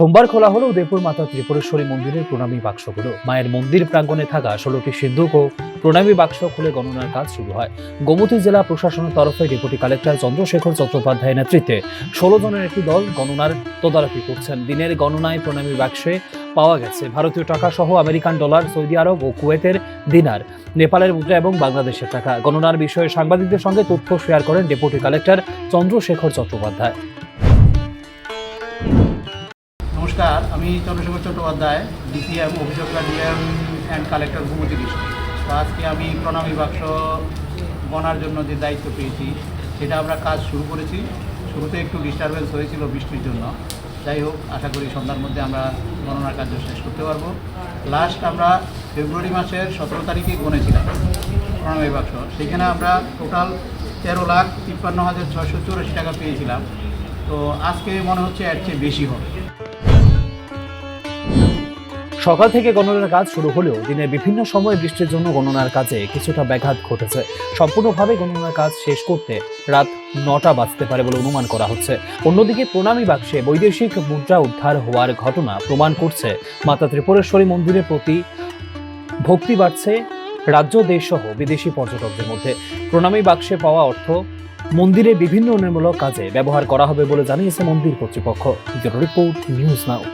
সোমবার খোলা হলো উদয়পুর মাতা ত্রিপুরেশ্বরী মন্দিরের প্রণামী বাক্সগুলো। মায়ের মন্দির প্রাঙ্গণে থাকা 16টি সিন্ধুক ও প্রণামী বাক্স খুলে গণনার কাজ শুরু হয়। গোমতী জেলা প্রশাসনের তরফে ডেপুটি কালেক্টর চন্দ্রশেখর চট্টোপাধ্যায়ের নেতৃত্বে 16 জনের একটি দল গণনার তদারকি করছেন। দিনের গণনায় প্রণামী বাক্সে পাওয়া গেছে ভারতীয় টাকা সহ আমেরিকান ডলার, সৌদি আরব ও কুয়েতের দিনার, নেপালের মুদ্রা এবং বাংলাদেশের টাকা। গণনার বিষয়ে সাংবাদিকদের সঙ্গে তথ্য শেয়ার করেন ডেপুটি কালেক্টর চন্দ্রশেখর চট্টোপাধ্যায়। নমস্কার, আমি চন্দ্রশেখর চট্টোপাধ্যায়, ডিসিএম অভিযোগকার DM and collector Gomati district. তো আজকে আমি প্রণামী বাক্স গণার জন্য যে দায়িত্ব পেয়েছি সেটা আমরা কাজ শুরু করেছি। শুরুতে একটু ডিস্টারবেন্স হয়েছিল বৃষ্টির জন্য। যাই হোক, আশা করি সন্ধ্যার মধ্যে আমরা গণনার কার্য শেষ করতে পারবো। লাস্ট আমরা ফেব্রুয়ারি মাসের 17 তারিখে গণেছিলাম প্রণামী বাক্স। সেখানে আমরা টোটাল 13,53,684 টাকা পেয়েছিলাম। তো আজকে মনে হচ্ছে এর চেয়ে বেশি হবে। সকাল থেকে গণনার কাজ শুরু হলেও দিনের বিভিন্ন সময় বৃষ্টির জন্য গণনার কাজে কিছুটা ব্যাঘাত ঘটেছে। সম্পূর্ণভাবে গণনার কাজ শেষ করতে রাত 9টা বাজতে পারে বলে অনুমান করা হচ্ছে। অন্যদিকে প্রণামী বাক্সে বৈদেশিক মুদ্রা উদ্ধার হওয়ার ঘটনা প্রমাণ করছে মাতা ত্রিপুরেশ্বরী মন্দিরের প্রতি ভক্তি বাড়ছে রাজ্য, দেশ সহ বিদেশি পর্যটকদের মধ্যে। প্রণামী বাক্সে পাওয়া অর্থ মন্দিরের বিভিন্ন উন্নয়নমূলক কাজে ব্যবহার করা হবে বলে জানিয়েছে মন্দির কর্তৃপক্ষ। Report news now.